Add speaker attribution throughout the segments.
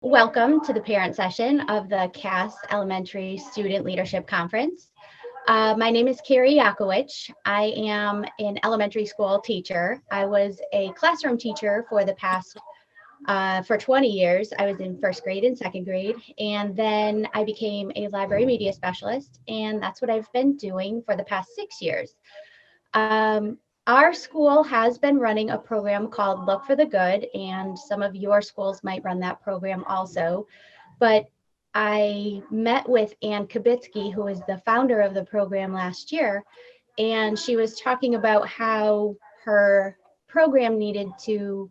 Speaker 1: Welcome to the parent session of the CAS Elementary Student Leadership Conference. My name is Carrie Yakowicz. I am an elementary school teacher. I was a classroom teacher for the past, for 20 years. I was in first grade and second grade, and then I became a library media specialist, and that's what I've been doing for the past 6 years. Our school has been running a program called Look for the Good, and some of your schools might run that program also. But I met with Ann Kabitsky, who is the founder of the program last year, and she was talking about how her program needed to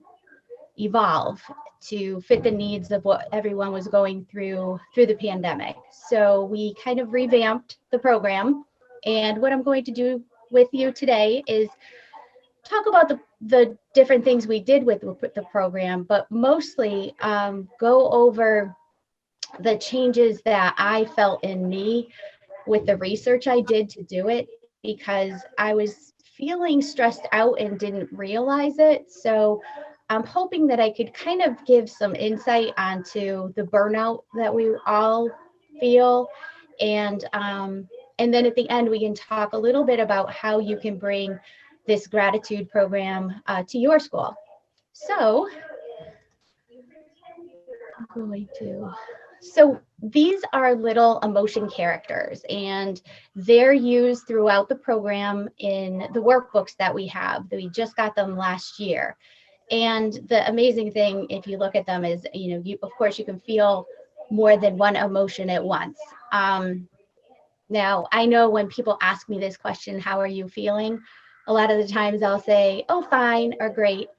Speaker 1: evolve to fit the needs of what everyone was going through the pandemic. So we kind of revamped the program, and what I'm going to do with you today is talk about the different things we did with the program, but mostly go over the changes that I felt in me with the research I did to do it, because I was feeling stressed out and didn't realize it. So I'm hoping that I could kind of give some insight onto the burnout that we all feel. And then at the end, we can talk a little bit about how you can bring this gratitude program to your school. So these are little emotion characters, and they're used throughout the program in the workbooks that we have. We just got them last year. And the amazing thing, if you look at them, is, of course, you can feel more than one emotion at once. Now, I know when people ask me this question, how are you feeling? A lot of the times I'll say, oh, fine or great.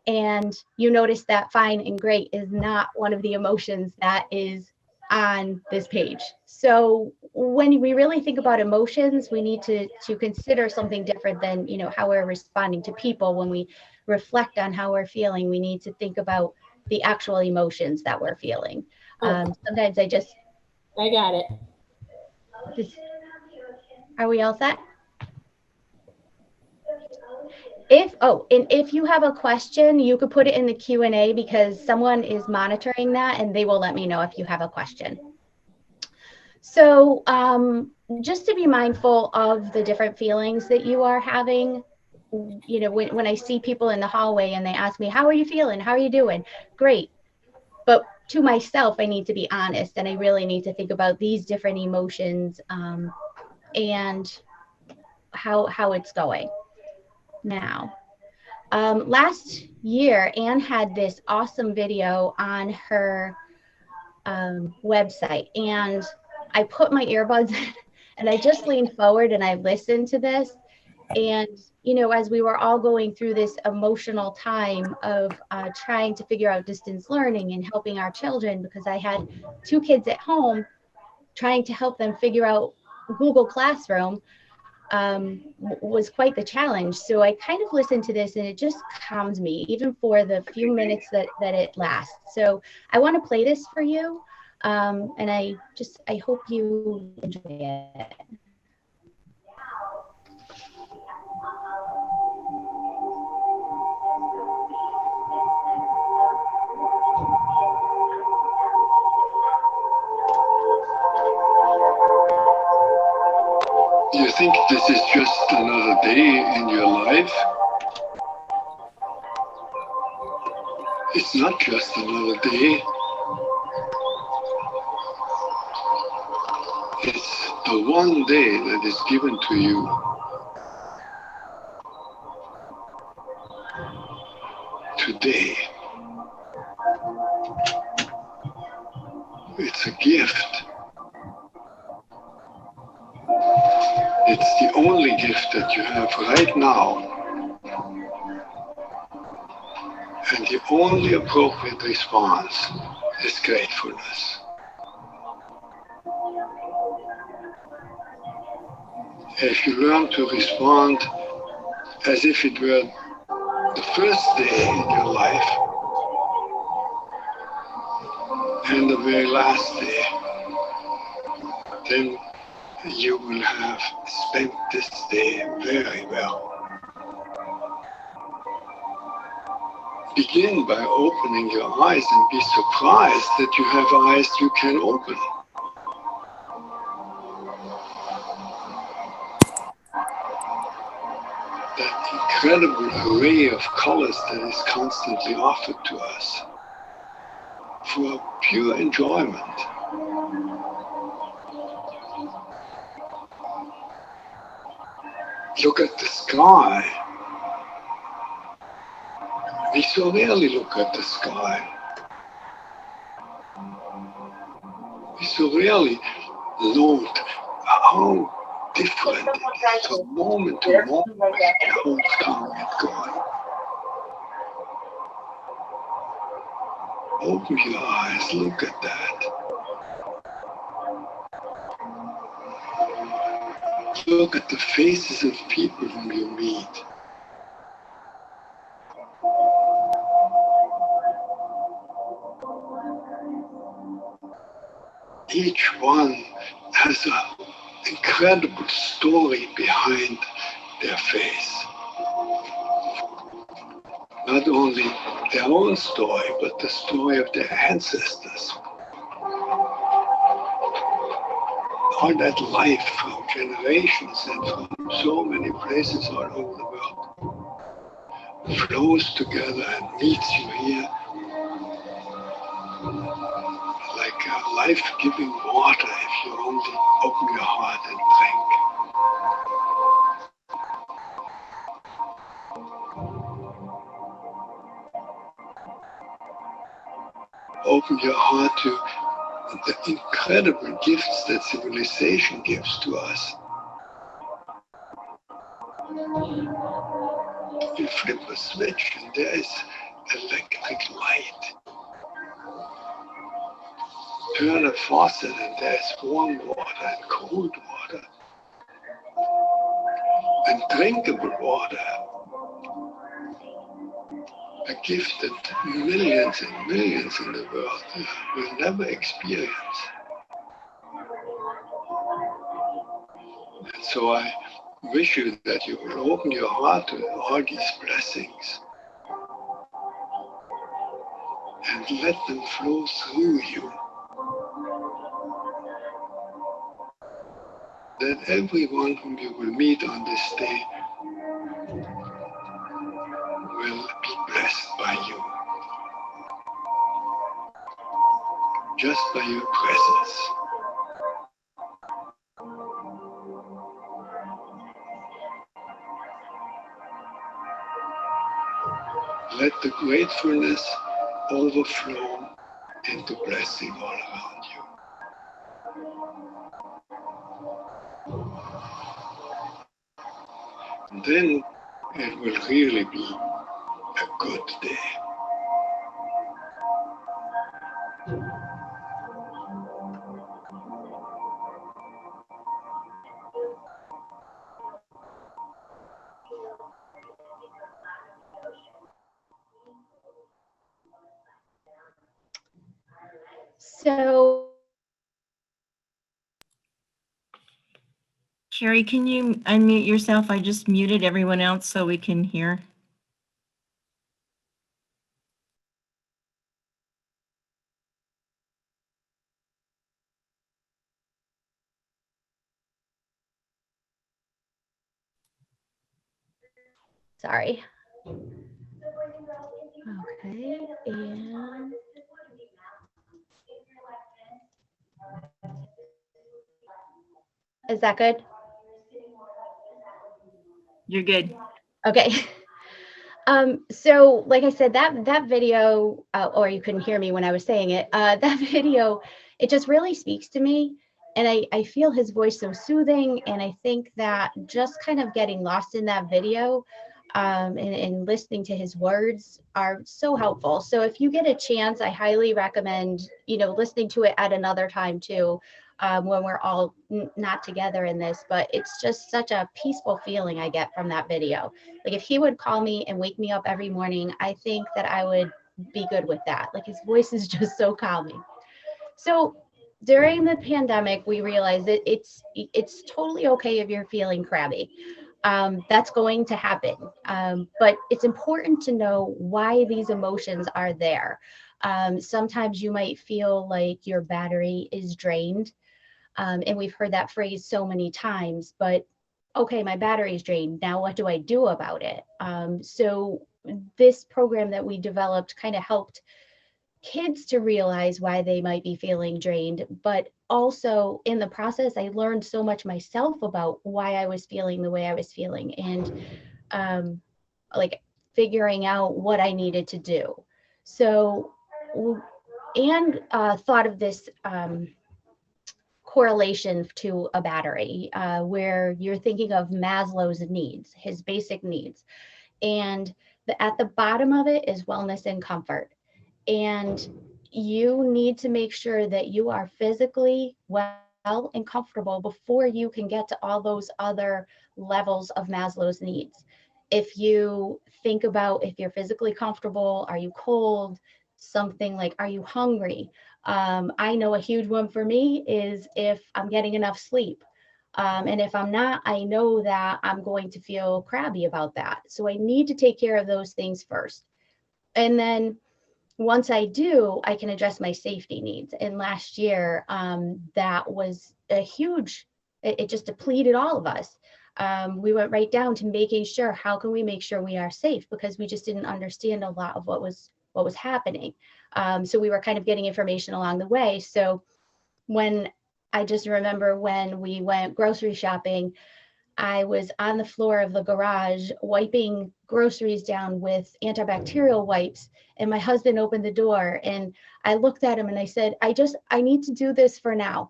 Speaker 1: And you notice that fine and great is not one of the emotions that is on this page. So when we really think about emotions, we need to consider something different than, how we're responding to people. When we reflect on how we're feeling, we need to think about the actual emotions that we're feeling. Sometimes I
Speaker 2: got it.
Speaker 1: Are we all set? If you have a question, you could put it in the Q&A, because someone is monitoring that and they will let me know if you have a question. So just to be mindful of the different feelings that you are having. When I see people in the hallway and they ask me, how are you feeling? How are you doing? Great. But to myself, I need to be honest, and I really need to think about these different emotions and how it's going. Now, last year, Anne had this awesome video on her website, and I put my earbuds in and I just leaned forward and I listened to this. And, as we were all going through this emotional time of trying to figure out distance learning and helping our children, because I had 2 kids at home trying to help them figure out Google Classroom, was quite the challenge. So I kind of listened to this and it just calmed me, even for the few minutes that it lasts. So I want to play this for you. And I hope you enjoy it.
Speaker 3: Do you think this is just another day in your life? It's not just another day. It's the one day that is given to you. Today. It's a gift. It's the only gift that you have right now. And the only appropriate response is gratefulness. If you learn to respond as if it were the first day in your life and the very last day, then you will have spent this day very well. begin by opening your eyes and be surprised that you have eyes you can open. That incredible array of colors that is constantly offered to us for pure enjoyment. Look at the sky. We so rarely look at the sky. We so rarely note how different it is from moment to moment when clouds come and go. Open your eyes, look at that. Look at the faces of people whom you meet. Each one has an incredible story behind their face. Not only their own story, but the story of their ancestors. All that life from generations and from so many places all over the world flows together and meets you here like a life-giving water if you only open your heart and drink. Open your heart to the incredible gifts that civilization gives to us. You flip a switch and there is electric light. Turn a faucet and there is warm water and cold water and drinkable water. A gift that millions and millions in the world will never experience. And so I wish you that you will open your heart to all these blessings and let them flow through you. That everyone whom you will meet on this day will be blessed by you. Just by your presence. Let the gratefulness overflow into blessing all around you. And then it will really be a good day.
Speaker 1: So,
Speaker 2: Carrie, can you unmute yourself? I just muted everyone else so we can hear.
Speaker 1: sorry. Okay, and is that good?
Speaker 2: You're good.
Speaker 1: Okay. So like I said, that video, or you couldn't hear me when I was saying it, that video, it just really speaks to me. And I feel his voice so soothing. And I think that just kind of getting lost in that video and listening to his words are so helpful. So if you get a chance, I highly recommend, listening to it at another time too, when we're all not together in this, but it's just such a peaceful feeling I get from that video. Like if he would call me and wake me up every morning, I think that I would be good with that. Like his voice is just so calming. So during the pandemic, we realized that it's totally okay if you're feeling crabby. That's going to happen. But it's important to know why these emotions are there. Sometimes you might feel like your battery is drained. And we've heard that phrase so many times, but okay, my battery is drained. Now what do I do about it? So this program that we developed kind of helped kids to realize why they might be feeling drained, but also in the process, I learned so much myself about why I was feeling the way I was feeling, and like figuring out what I needed to do. So, and thought of this correlation to a battery, where you're thinking of Maslow's needs, his basic needs, and at the bottom of it is wellness and comfort. And you need to make sure that you are physically well and comfortable before you can get to all those other levels of Maslow's needs. If you think about if you're physically comfortable, are you cold? Something like, are you hungry? I know a huge one for me is if I'm getting enough sleep. And if I'm not, I know that I'm going to feel crabby about that. So I need to take care of those things first. And then once I do, I can address my safety needs. And last year, that was a huge, it just depleted all of us. We went right down to making sure, how can we make sure we are safe? Because we just didn't understand a lot of what was happening. So we were kind of getting information along the way. So when I just remember when we went grocery shopping, I was on the floor of the garage wiping groceries down with antibacterial wipes, and my husband opened the door, and I looked at him and I said, I need to do this for now.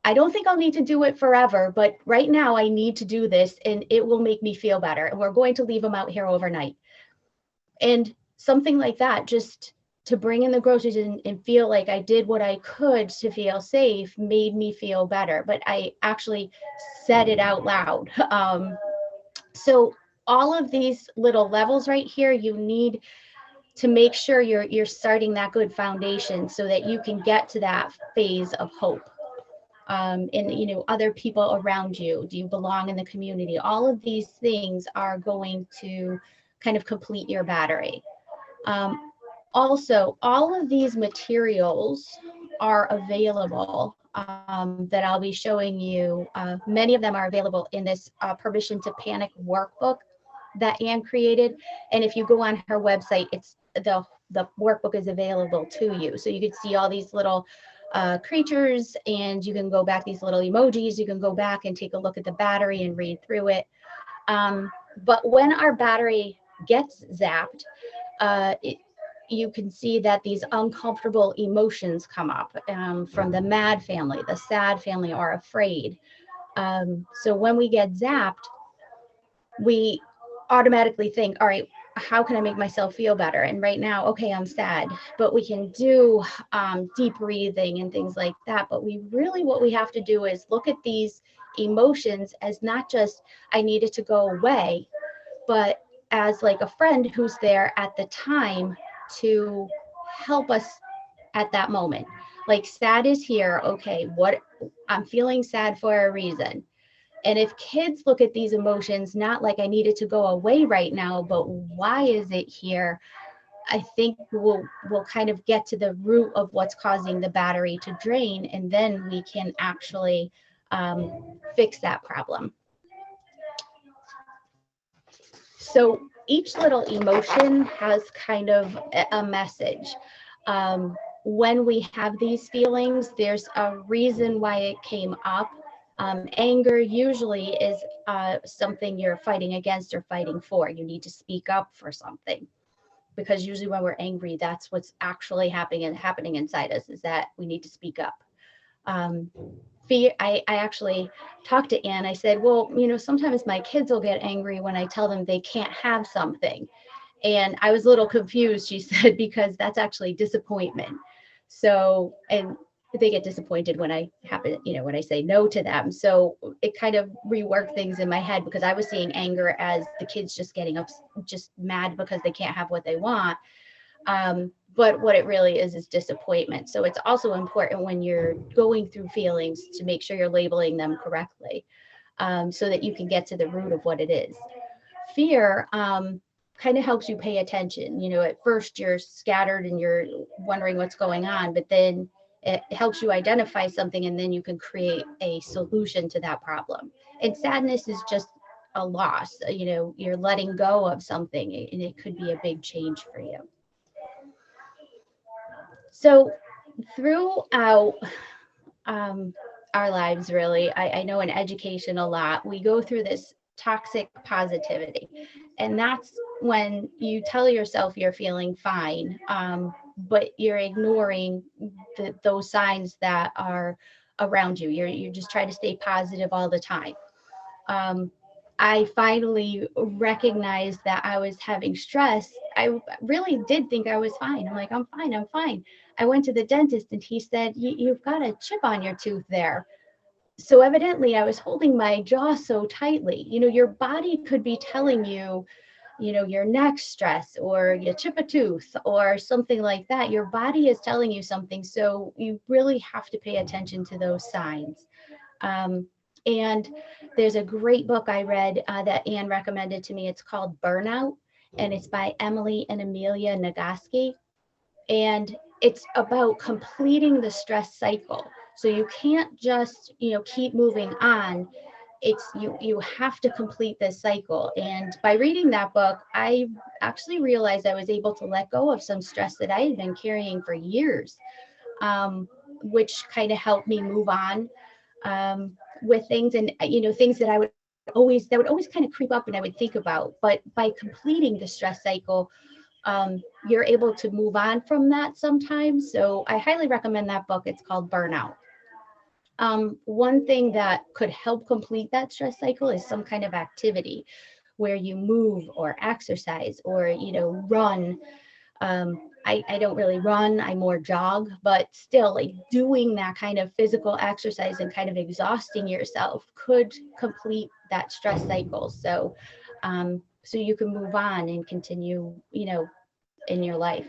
Speaker 1: I don't think I'll need to do it forever, but right now I need to do this and it will make me feel better. And we're going to leave them out here overnight. And something like that, just to bring in the groceries and feel like I did what I could to feel safe, made me feel better. But I actually said it out loud. So all of these little levels right here, you need to make sure you're starting that good foundation so that you can get to that phase of hope. And other people around you, do you belong in the community? All of these things are going to kind of complete your battery. Also, all of these materials are available that I'll be showing you. Many of them are available in this Permission to Panic workbook that Anne created. And if you go on her website, it's the workbook is available to you. So you can see all these little creatures, and you can go back, these little emojis, you can go back and take a look at the battery and read through it. But when our battery gets zapped, you can see that these uncomfortable emotions come up from the mad family, the sad family, or afraid. So when we get zapped, we automatically think, all right, how can I make myself feel better? And right now, okay, I'm sad, but we can do deep breathing and things like that. But what we have to do is look at these emotions as not just, I need it to go away, but as like a friend who's there at the time to help us at that moment. Like, sad is here. Okay, what I'm feeling sad for a reason. And if kids look at these emotions, not like I need it to go away right now, but why is it here? I think we'll kind of get to the root of what's causing the battery to drain, and then we can actually fix that problem. So each little emotion has kind of a message. When we have these feelings, there's a reason why it came up. Anger usually is something you're fighting against or fighting for. You need to speak up for something, because usually when we're angry, that's what's actually happening inside us, is that we need to speak up. Fear, I actually talked to Anne. I said, well, sometimes my kids will get angry when I tell them they can't have something. And I was a little confused, she said, because that's actually disappointment. So, and they get disappointed when I when I say no to them. So it kind of reworked things in my head, because I was seeing anger as the kids just getting just mad because they can't have what they want. But what it really is disappointment. So it's also important when you're going through feelings to make sure you're labeling them correctly. so that you can get to the root of what it is. Fear kind of helps you pay attention. You know, at first you're scattered and you're wondering what's going on, but then it helps you identify something, and then you can create a solution to that problem. And sadness is just a loss. You know, you're letting go of something, and it could be a big change for you. So throughout our lives, really, I know in education a lot, we go through this toxic positivity. And that's when you tell yourself you're feeling fine, but you're ignoring those signs that are around you. You're just trying to stay positive all the time. I finally recognized that I was having stress. I really did think I was fine. I'm like, I'm fine, I'm fine. I went to the dentist and he said, you've got a chip on your tooth there. So evidently I was holding my jaw so tightly. You know, your body could be telling you, you know, your neck stress or you chip a tooth or something like that. Your body is telling you something. So you really have to pay attention to those signs. And there's a great book I read that Anne recommended to me. It's called Burnout, and it's by Emily and Amelia Nagoski. And it's about completing the stress cycle. So you can't just, you know, keep moving on. It's you have to complete this cycle. And by reading that book, I actually realized I was able to let go of some stress that I had been carrying for years, which kind of helped me move on with things. And you know, things that would always kind of creep up and I would think about. But by completing the stress cycle, you're able to move on from that sometimes. So I highly recommend that book. It's called Burnout. One thing that could help complete that stress cycle is some kind of activity where you move or exercise or, you know, run. I don't really run, I more jog, but still, like, doing that kind of physical exercise and kind of exhausting yourself could complete that stress cycle. So, so you can move on and continue, you know, in your life.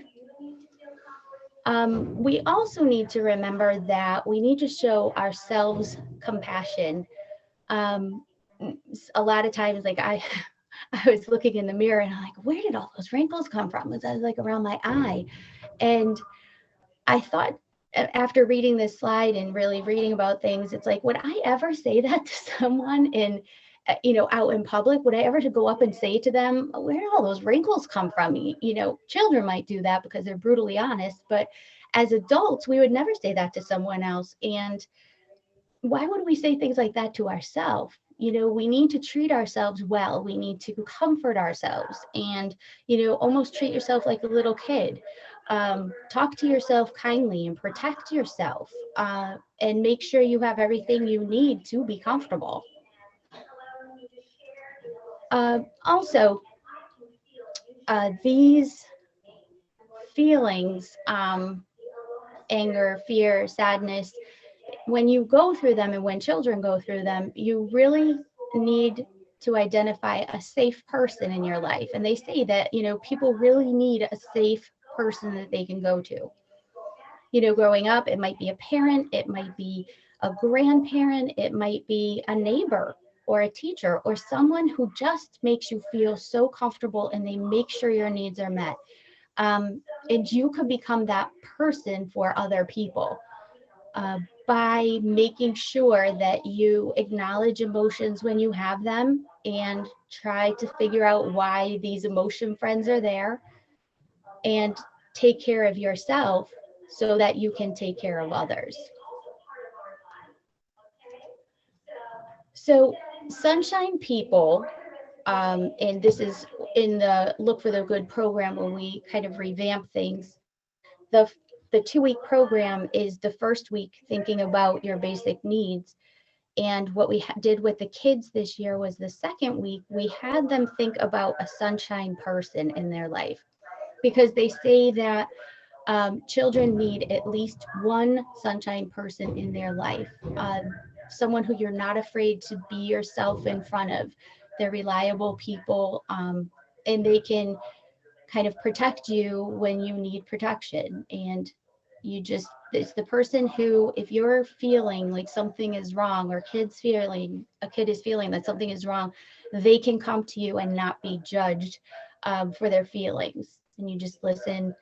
Speaker 1: We also need to remember that we need to show ourselves compassion. A lot of times, like I was looking in the mirror and I'm like, where did all those wrinkles come from? It was like around my eye. And I thought, after reading this slide and really reading about things, it's like, would I ever say that to someone in, you know, out in public? Would I ever to go up and say to them, where did all those wrinkles come from? You know, children might do that because they're brutally honest, but as adults, we would never say that to someone else. And why would we say things like that to ourselves? You know, we need to treat ourselves well. We need to comfort ourselves and, you know, almost treat yourself like a little kid. Talk to yourself kindly and protect yourself, and make sure you have everything you need to be comfortable. Also, these feelings, anger, fear, sadness, when you go through them and when children go through them, you really need to identify a safe person in your life. And they say that, you know, people really need a safe person that they can go to. You know, growing up, it might be a parent, it might be a grandparent, it might be a neighbor or a teacher or someone who just makes you feel so comfortable and they make sure your needs are met. And you could become that person for other people. By making sure that you acknowledge emotions when you have them and try to figure out why these emotion friends are there and take care of yourself so that you can take care of others. So Sunshine People, and this is in the Look for the Good program when we kind of revamp things. The 2-week program is the first week thinking about your basic needs. And what we did with the kids this year was the second week, we had them think about a sunshine person in their life, because they say that children need at least one sunshine person in their life, someone who you're not afraid to be yourself in front of. They're reliable people, and they can kind of protect you when you need protection. And you just It's the person who, if you're feeling like something is wrong, or a kid is feeling that something is wrong, they can come to you and not be judged for their feelings, and you just listen.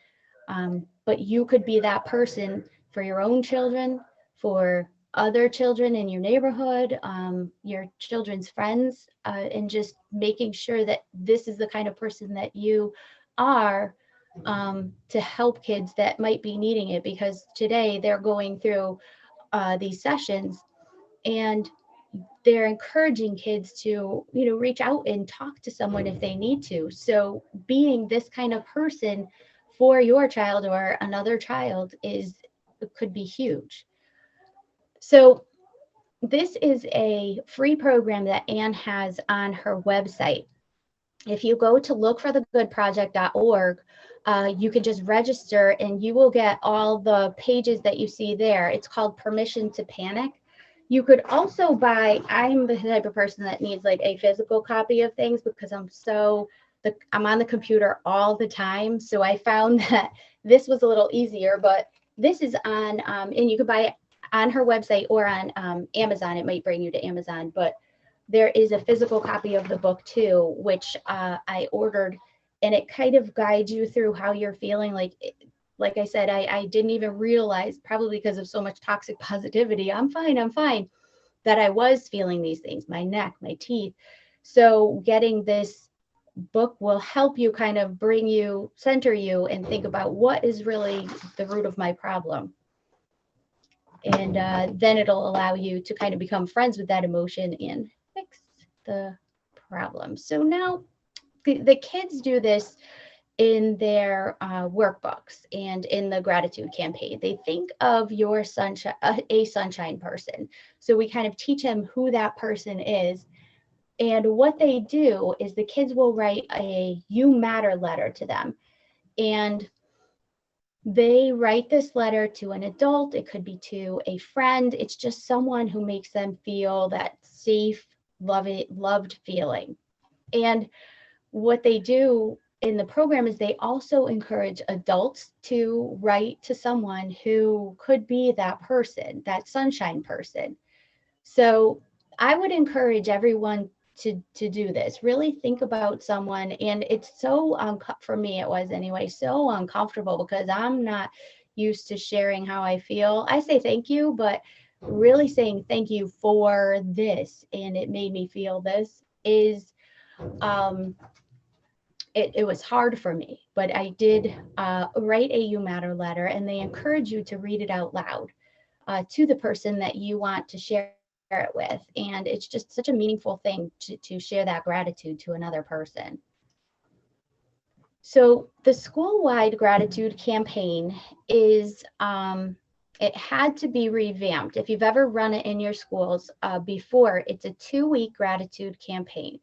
Speaker 1: But you could be that person for your own children, for other children in your neighborhood, your children's friends, and just making sure that this is the kind of person that you are, to help kids that might be needing it, because today they're going through these sessions, and they're encouraging kids to, reach out and talk to someone if they need to. So being this kind of person for your child or another child could be huge. So this is a free program that Anne has on her website. If you go to lookforthegoodproject.org, you can just register and you will get all the pages that you see there. It's called Permission to Panic. You could also I'm the type of person that needs like a physical copy of things, because I'm on the computer all the time. So I found that this was a little easier, but this is on, and you could buy it on her website or on Amazon. It might bring you to Amazon, but there is a physical copy of the book too, which I ordered, and it kind of guides you through how you're feeling. Like I said, I didn't even realize, probably because of so much toxic positivity, I'm fine, that I was feeling these things, my neck, my teeth. So getting this book will help you kind of center you and think about what is really the root of my problem. And then it'll allow you to kind of become friends with that emotion and fix the problem. So now the kids do this in their workbooks and in the gratitude campaign. They think of your sunshine, a sunshine person. So we kind of teach them who that person is. And what they do is the kids will write a "You Matter" letter to them. And they write this letter to an adult. It could be to a friend. It's just someone who makes them feel that safe, loved feeling. And what they do in the program is they also encourage adults to write to someone who could be that person, that sunshine person. So I would encourage everyone to do this. Really think about someone. And it's so, for me, it was anyway, so uncomfortable, because I'm not used to sharing how I feel. I say thank you, but really saying thank you for this, and it made me feel this, is it was hard for me. But I did write a "You Matter" letter, and they encourage you to read it out loud to the person that you want to share it with. And it's just such a meaningful thing to share that gratitude to another person. So the school-wide gratitude campaign is, it had to be revamped. If you've ever run it in your schools before, it's a 2-week gratitude campaign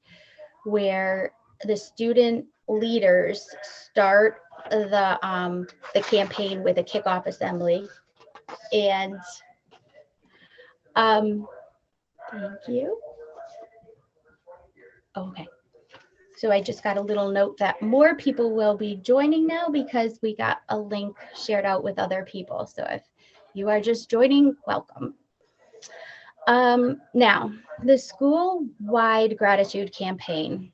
Speaker 1: where the student leaders start the campaign with a kickoff assembly. And thank you. Okay. So I just got a little note that more people will be joining now, because we got a link shared out with other people. So if you are just joining, welcome. Now, the school-wide gratitude campaign,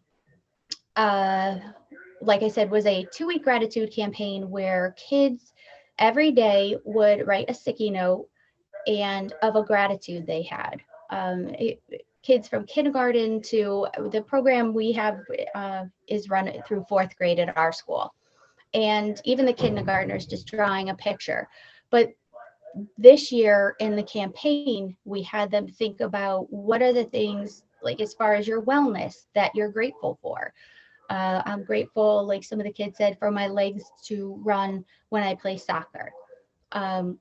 Speaker 1: like I said, was a 2-week gratitude campaign where kids every day would write a sticky note and of a gratitude they had. Kids from kindergarten to the program we have is run through 4th grade at our school. And even the kindergartners just drawing a picture. But this year in the campaign, we had them think about what are the things, like as far as your wellness, that you're grateful for. I'm grateful, like some of the kids said, for my legs to run when I play soccer. And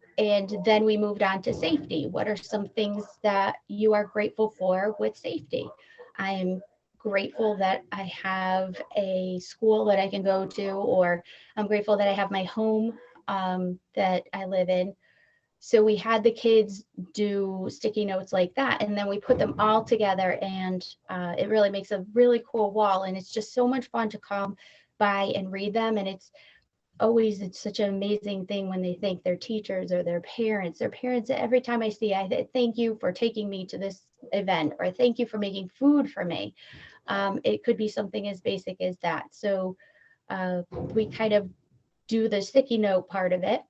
Speaker 1: then we moved on to safety. What are some things that you are grateful for with safety? I'm grateful that I have a school that I can go to, or I'm grateful that I have my home that I live in. So we had the kids do sticky notes like that, and then we put them all together, and it really makes a really cool wall. And it's just so much fun to come by and read them. And it's always, it's such an amazing thing when they thank their teachers or their parents. Their parents, every time I see, I thank you for taking me to this event, or thank you for making food for me. It could be something as basic as that. So we kind of do the sticky note part of it.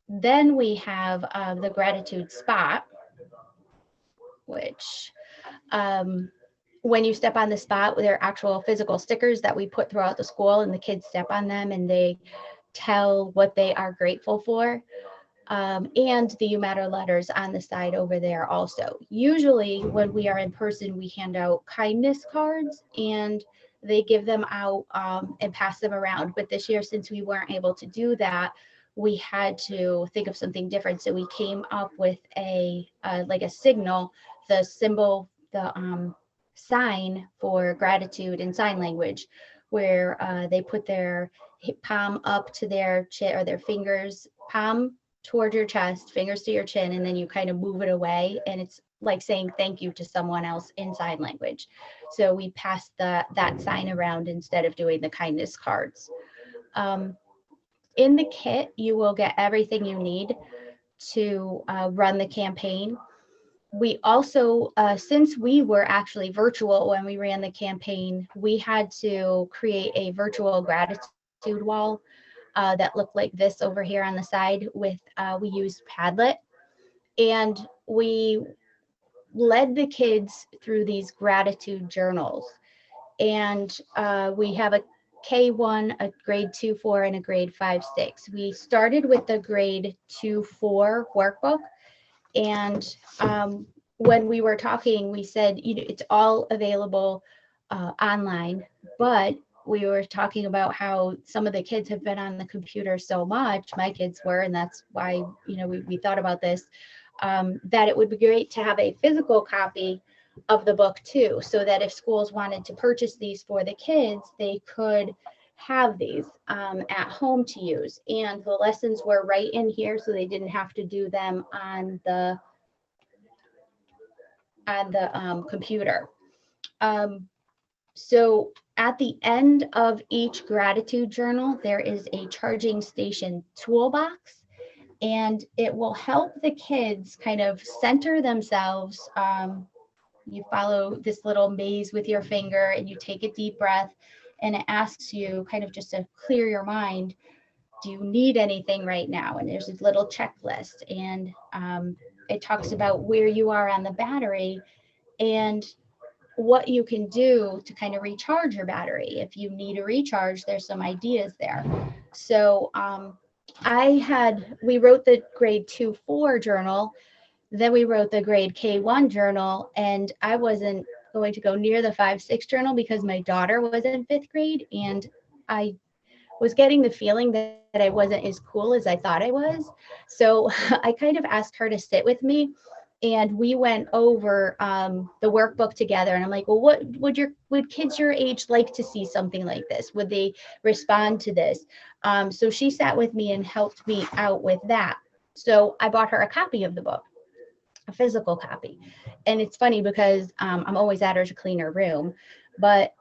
Speaker 1: Then we have the gratitude spot, which when you step on the spot, there are actual physical stickers that we put throughout the school, and the kids step on them and they tell what they are grateful for. And the You Matter letters on the side over there also. Usually when we are in person, we hand out kindness cards and they give them out and pass them around. But this year, since we weren't able to do that, we had to think of something different. So we came up with like a signal, the symbol, the sign for gratitude in sign language, where they put their palm up to their chin, or their fingers, palm toward your chest, fingers to your chin, and then you kind of move it away, and it's like saying thank you to someone else in sign language. So we passed that sign around instead of doing the kindness cards. In the kit, you will get everything you need to run the campaign. We also, since we were actually virtual when we ran the campaign, we had to create a virtual gratitude wall that looked like this over here on the side with, we used Padlet, and we led the kids through these gratitude journals. And we have a K1, a grade 2-4, and a grade 5-6. We started with the grade 2-4 workbook. And when we were talking, we said, you know, it's all available online, but we were talking about how some of the kids have been on the computer so much, my kids were, and that's why, you know, we thought about this, that it would be great to have a physical copy of the book too, so that if schools wanted to purchase these for the kids, they could have these at home to use. And the lessons were right in here, so they didn't have to do them on the computer. So at the end of each gratitude journal, there is a charging station toolbox, and it will help the kids kind of center themselves. You follow this little maze with your finger and you take a deep breath, and it asks you kind of just to clear your mind. Do you need anything right now? And there's a little checklist, and it talks about where you are on the battery and what you can do to kind of recharge your battery. If you need a recharge, there's some ideas there. So we wrote the grade 2-4 journal, then we wrote the grade K1 journal, and I wasn't going to go near the 5-6 journal because my daughter was in 5th grade, and I was getting the feeling that I wasn't as cool as I thought I was. So I kind of asked her to sit with me, and we went over the workbook together. And I'm like, well, what would kids your age like to see something like this? Would they respond to this? So she sat with me and helped me out with that. So I bought her a copy of the book, a physical copy. And it's funny because I'm always at her to clean her room, but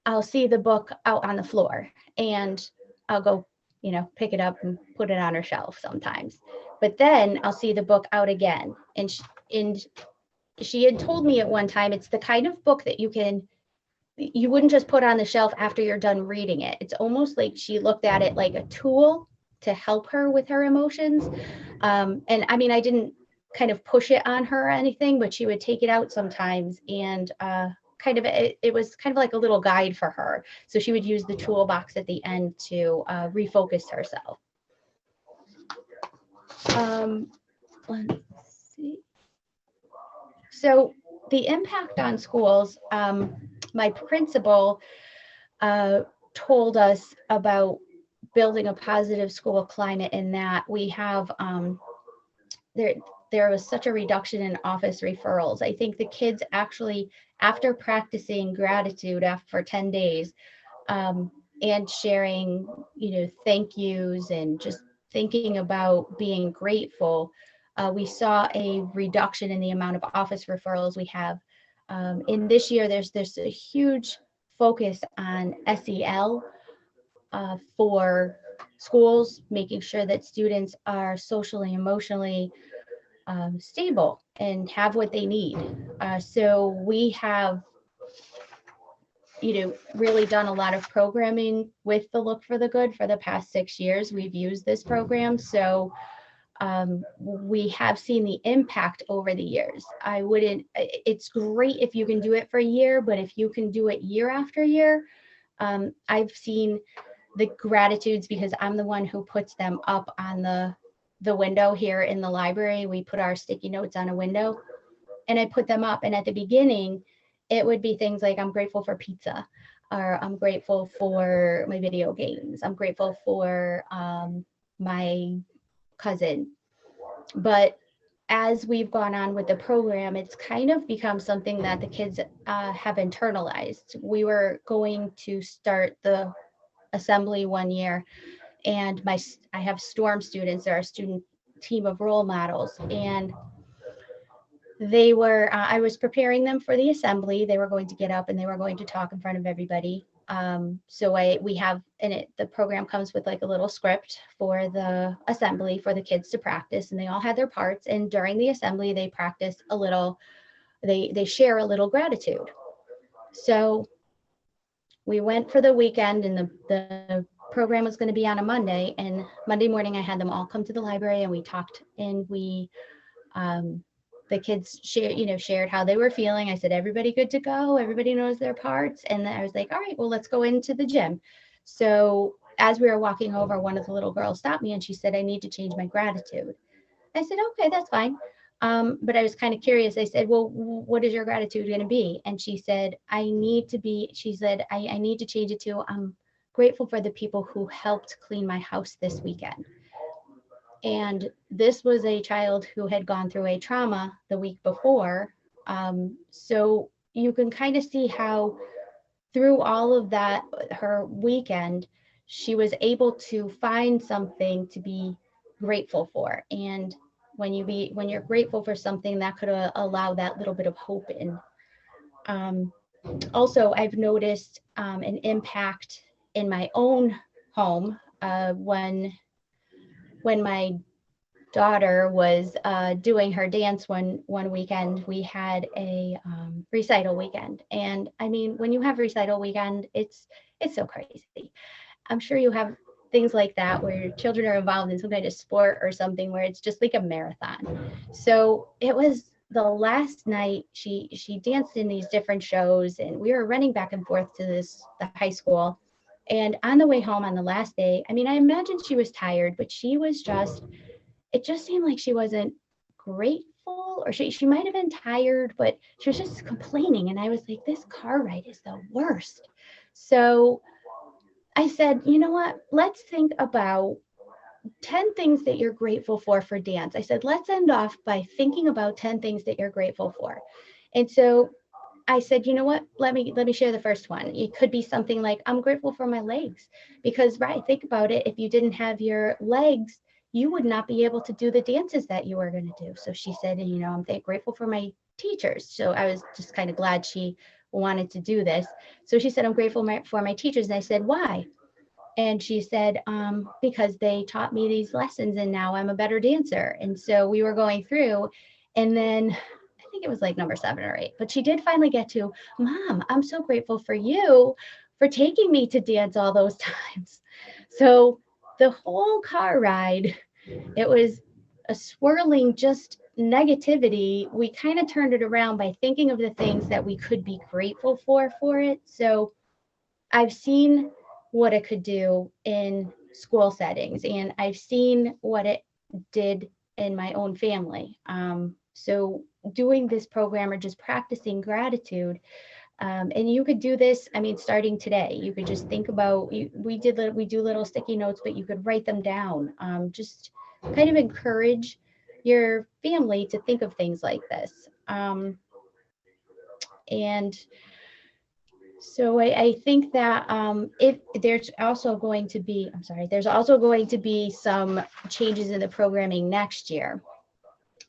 Speaker 1: I'll see the book out on the floor and I'll go, you know, pick it up and put it on her shelf sometimes. But then I'll see the book out again. And she had told me at one time, it's the kind of book that you wouldn't just put on the shelf after you're done reading it. It's almost like she looked at it like a tool to help her with her emotions. And I mean, I didn't kind of push it on her or anything, but she would take it out sometimes, and it was kind of like a little guide for her. So she would use the toolbox at the end to refocus herself. Let's see. So the impact on schools, my principal told us about building a positive school climate, in that we have there was such a reduction in office referrals. I think the kids actually, after practicing gratitude for 10 days and sharing, you know, thank yous and just thinking about being grateful, we saw a reduction in the amount of office referrals we have. In this year, there's a huge focus on SEL for schools, making sure that students are socially, emotionally stable and have what they need. So we have, really done a lot of programming with the Look for the Good for the past 6 years. We've used this program. So we have seen the impact over the years. It's great if you can do it for a year, but if you can do it year after year, I've seen the gratitudes, because I'm the one who puts them up on the window here in the library. We put our sticky notes on a window and I put them up. And at the beginning, it would be things like, I'm grateful for pizza, or I'm grateful for my video games. I'm grateful for my cousin. But as we've gone on with the program, it's kind of become something that the kids have internalized. We were going to start the assembly one year, and I have STORM students, they're our student team of role models, and they were I was preparing them for the assembly. They were going to get up and they were going to talk in front of everybody. We have in it, the program comes with like a little script for the assembly for the kids to practice, and they all had their parts, and during the assembly they practice a little, they share a little gratitude. So we went for the weekend, and the program was going to be on a Monday, and Monday morning I had them all come to the library and we talked, and we the kids shared how they were feeling. I said, everybody good to go? Everybody knows their parts? And then I was like, all right, well, let's go into the gym. So as we were walking over, one of the little girls stopped me and she said, I need to change my gratitude. I said, okay, that's fine. But I was kind of curious. I said, well, what is your gratitude going to be? And she said, I need to change it to, I'm grateful for the people who helped clean my house this weekend. And this was a child who had gone through a trauma the week before. So you can kind of see how through all of that, her weekend, she was able to find something to be grateful for. And when you're grateful for something, that could allow that little bit of hope in. Also, I've noticed an impact in my own home when my daughter was doing her dance one weekend. We had a recital weekend, and I mean, when you have recital weekend, it's so crazy. I'm sure you have things like that where your children are involved in some kind of sport or something where it's just like a marathon. So it was the last night she danced in these different shows, and we were running back and forth to the high school. And on the way home on the last day, I mean, I imagine she was tired, but it just seemed like she wasn't grateful, or she might have been tired, but she was just complaining. And I was like, this car ride is the worst. So I said, you know what, let's think about 10 things that you're grateful for dance. I said, let's end off by thinking about 10 things that you're grateful for. And so I said, you know what, let me share the first one. It could be something like, I'm grateful for my legs, because right, think about it. If you didn't have your legs, you would not be able to do the dances that you were going to do. So she said, I'm grateful for my teachers. So I was just kind of glad she wanted to do this. So she said, I'm grateful for my teachers. And I said, why? And she said, because they taught me these lessons and now I'm a better dancer. And so we were going through, and then I think it was like number 7 or 8, but she did finally get to, Mom, I'm so grateful for you for taking me to dance all those times. So the whole car ride, it was a swirling just negativity. We kind of turned it around by thinking of the things that we could be grateful for it. So I've seen what it could do in school settings, and I've seen what it did in my own family. So doing this program or just practicing gratitude, and you could do this, I mean, starting today, you could just think about, we do little sticky notes, but you could write them down. Just kind of encourage your family to think of things like this. And so I think that if there's also going to be, there's also going to be some changes in the programming next year,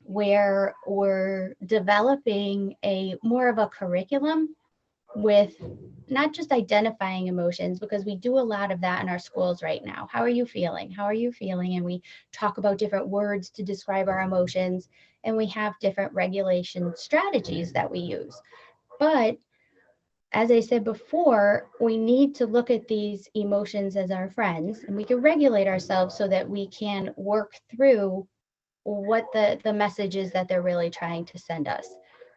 Speaker 1: where we're developing more of a curriculum with not just identifying emotions, because we do a lot of that in our schools right now. How are you feeling? How are you feeling? And we talk about different words to describe our emotions, and we have different regulation strategies that we use. But as I said before, we need to look at these emotions as our friends, and we can regulate ourselves so that we can work through what the message is that they're really trying to send us.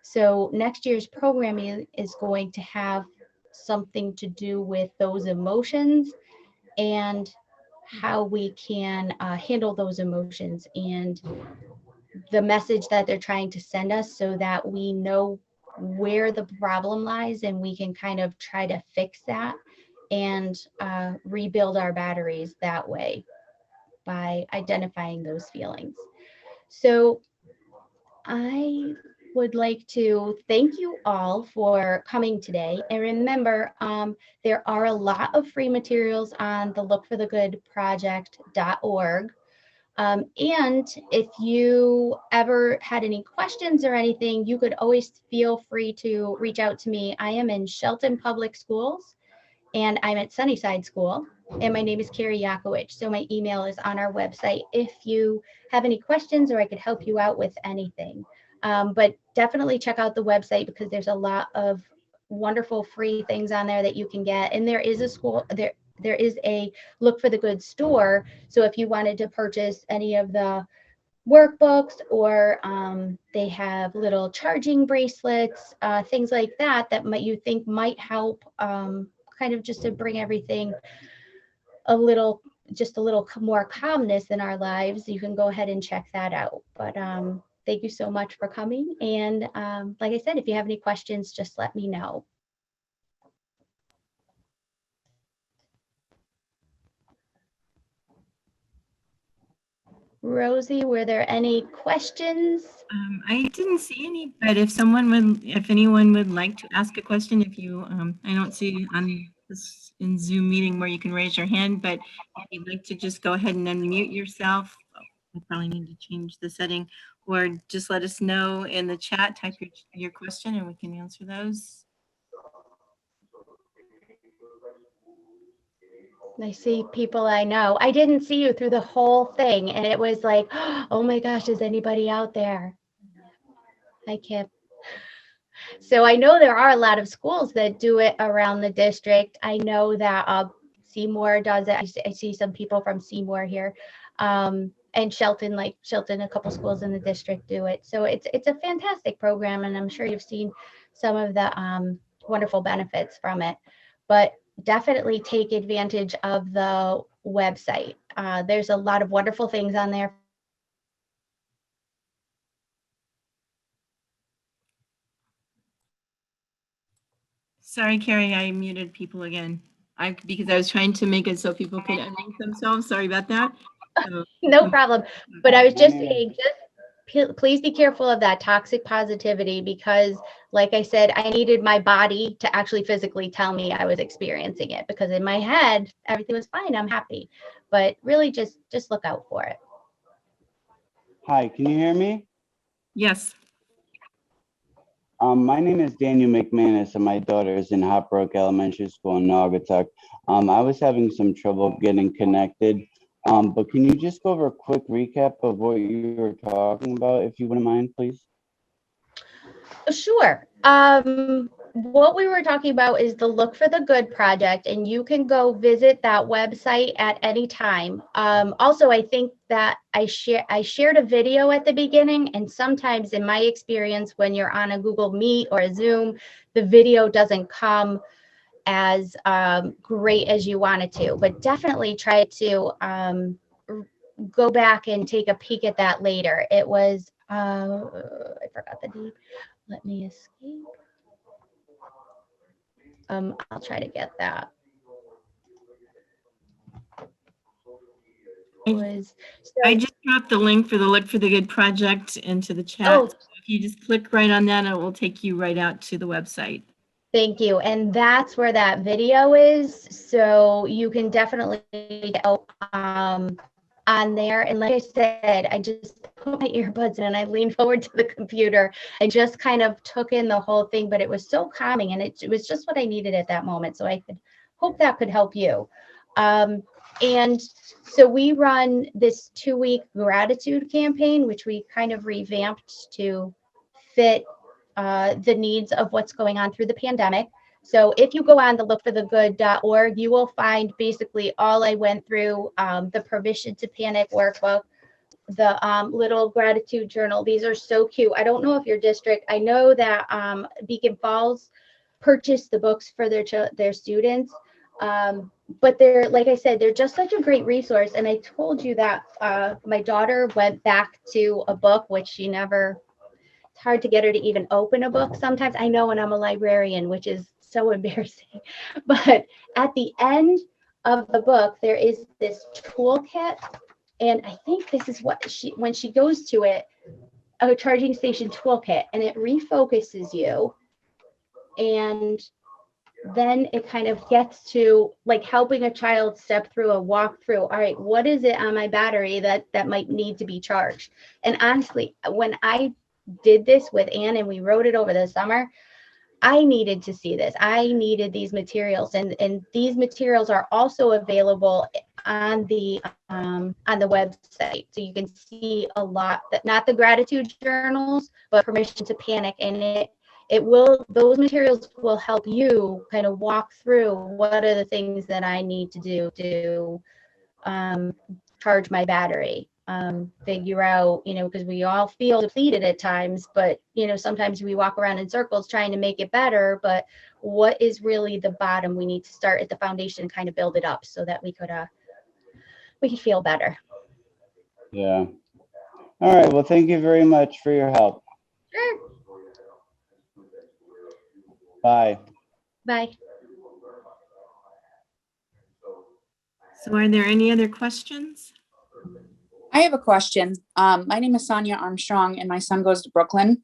Speaker 1: So next year's programming is going to have something to do with those emotions and how we can handle those emotions and the message that they're trying to send us, so that we know where the problem lies and we can kind of try to fix that and rebuild our batteries that way by identifying those feelings. So I would like to thank you all for coming today. And remember, there are a lot of free materials on the lookforthegoodproject.org. And if you ever had any questions or anything, you could always feel free to reach out to me. I am in Shelton Public Schools, and I'm at Sunnyside School, and my name is Carrie Yakowicz. So my email is on our website if you have any questions or I could help you out with anything. But definitely check out the website, because there's a lot of wonderful free things on there that you can get. And there is a school there is a Look for the Good store. So if you wanted to purchase any of the workbooks, or they have little charging bracelets, things like that, that you think might help, kind of just to bring everything just a little more calmness in our lives, you can go ahead and check that out. But thank you so much for coming. And like I said, if you have any questions, just let me know. Rosie, were there any questions?
Speaker 2: I didn't see any, but if anyone would like to ask a question, I don't see on this in Zoom meeting where you can raise your hand, but if you'd like to just go ahead and unmute yourself, I probably need to change the setting, or just let us know in the chat, type your question and we can answer those.
Speaker 1: I see people I know. I didn't see you through the whole thing, and it was like, oh my gosh, is anybody out there? I can't. So I know there are a lot of schools that do it around the district. I know that Seymour does it. I see some people from Seymour here, and Shelton, a couple schools in the district do it. So it's a fantastic program, and I'm sure you've seen some of the wonderful benefits from it. But definitely take advantage of the website. There's a lot of wonderful things on there.
Speaker 2: Sorry, Carrie, I muted people again. Because I was trying to make it so people could unmute themselves. Sorry about that. So,
Speaker 1: no problem. But I was just saying, please be careful of that toxic positivity, because like I said, I needed my body to actually physically tell me I was experiencing it, because in my head, everything was fine. I'm happy, but really just look out for it.
Speaker 4: Hi, can you hear me?
Speaker 2: yes.
Speaker 4: My name is Daniel Mcmanus, and my daughter is in Hot Brook Elementary School in Naugatuck. I was having some trouble getting connected, but can you just go over a quick recap of what you were talking about, if you wouldn't mind, please?
Speaker 1: Sure. What we were talking about is the Look for the Good project, and you can go visit that website at any time. Also, I think that I shared a video at the beginning, and sometimes in my experience, when you're on a Google Meet or a Zoom, the video doesn't come as great as you want it to, but definitely try to go back and take a peek at that later. It was, I forgot the date. Let me escape. I'll try to get that.
Speaker 2: I just dropped the link for the Look for the Good project into the chat.
Speaker 1: Oh,
Speaker 2: so if you just click right on that, it will take you right out to the website.
Speaker 1: Thank you. And that's where that video is. So you can definitely go on on there. And like I said, I just put my earbuds in and I leaned forward to the computer and just kind of took in the whole thing. But it was so calming, and it was just what I needed at that moment. So I could hope that could help you. And so we run this 2-week gratitude campaign, which we kind of revamped to fit the needs of what's going on through the pandemic. So if you go on the lookforthegood.org, you will find basically all I went through, the Permission to Panic workbook, the little gratitude journal. These are so cute. I don't know if your district, I know that Beacon Falls purchased the books for their students. But they're, like I said, they're just such a great resource. And I told you that my daughter went back to a book, which she never, it's hard to get her to even open a book sometimes. I know, when I'm a librarian, which is so embarrassing. But at the end of the book, there is this toolkit. And I think this is what when she goes to it, a charging station toolkit, and it refocuses you. And then it kind of gets to like helping a child step through a walkthrough. All right, what is it on my battery that might need to be charged? And honestly, when I did this with Anne and we wrote it over the summer, I needed to see this. I needed these materials, and these materials are also available on the website. So you can see a lot, that not the gratitude journals, but Permission to Panic, and those materials will help you kind of walk through what are the things that I need to do to charge my battery, figure out, because we all feel depleted at times, but, sometimes we walk around in circles trying to make it better. But what is really the bottom? We need to start at the foundation and kind of build it up so that we could feel better.
Speaker 4: Yeah. All right. Well, thank you very much for your help.
Speaker 1: Sure.
Speaker 4: Bye.
Speaker 1: Bye.
Speaker 2: So are there any other questions?
Speaker 5: I have a question. My name is Sonia Armstrong, and my son goes to Brooklyn.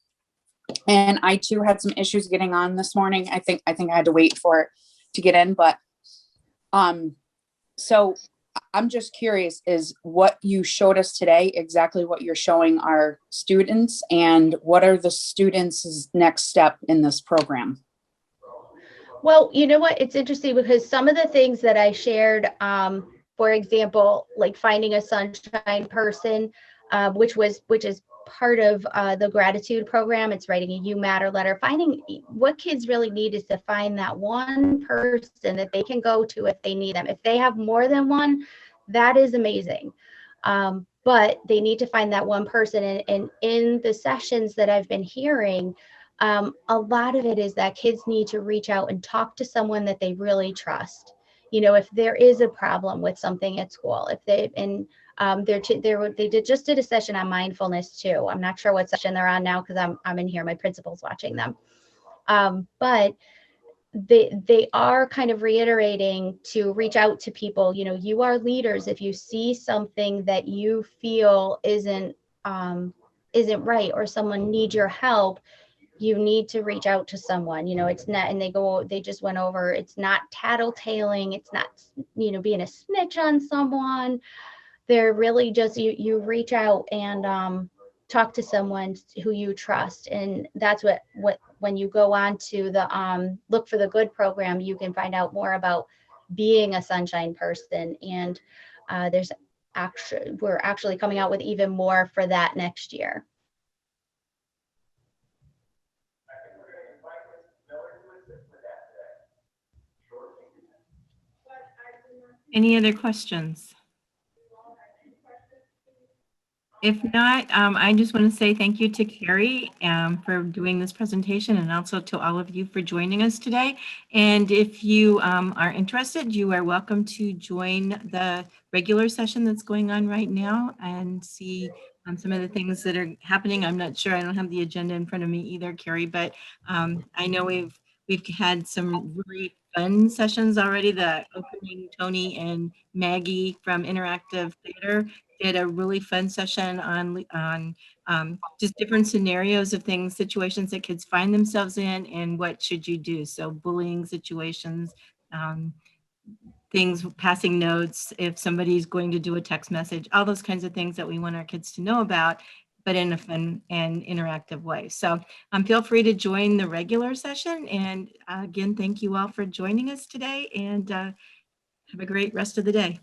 Speaker 5: And I too had some issues getting on this morning. I think I had to wait for it to get in, but so I'm just curious, is what you showed us today exactly what you're showing our students, and what are the students' next step in this program?
Speaker 1: Well, you know what? It's interesting because some of the things that I shared, for example, like finding a sunshine person, which is part of the gratitude program. It's writing a You Matter letter. Finding what kids really need is to find that one person that they can go to if they need them. If they have more than one, that is amazing. But they need to find that one person. And in the sessions that I've been hearing, a lot of it is that kids need to reach out and talk to someone that they really trust. If there is a problem with something at school, if they just did a session on mindfulness too. I'm not sure what session they're on now because I'm in here. My principal's watching them, but they are kind of reiterating to reach out to people. You are leaders. If you see something that you feel isn't right, or someone needs your help, you need to reach out to someone. It's not, and they just went over, it's not tattletaling, it's not, being a snitch on someone. They're really just, you reach out and talk to someone who you trust. And that's what when you go on to the Look for the Good program, you can find out more about being a sunshine person. And we're actually coming out with even more for that next year.
Speaker 2: Any other questions? If not, I just want to say thank you to Carrie for doing this presentation, and also to all of you for joining us today. And if you are interested, you are welcome to join the regular session that's going on right now and see some of the things that are happening. I'm not sure, I don't have the agenda in front of me either, Carrie, but I know we've had some really fun sessions already. The opening, Tony and Maggie from Interactive Theater did a really fun session on just different scenarios of things, situations that kids find themselves in, and what should you do. So bullying situations, things, passing notes, if somebody's going to do a text message, all those kinds of things that we want our kids to know about, but in a fun and interactive way. So feel free to join the regular session. And again, thank you all for joining us today, and have a great rest of the day.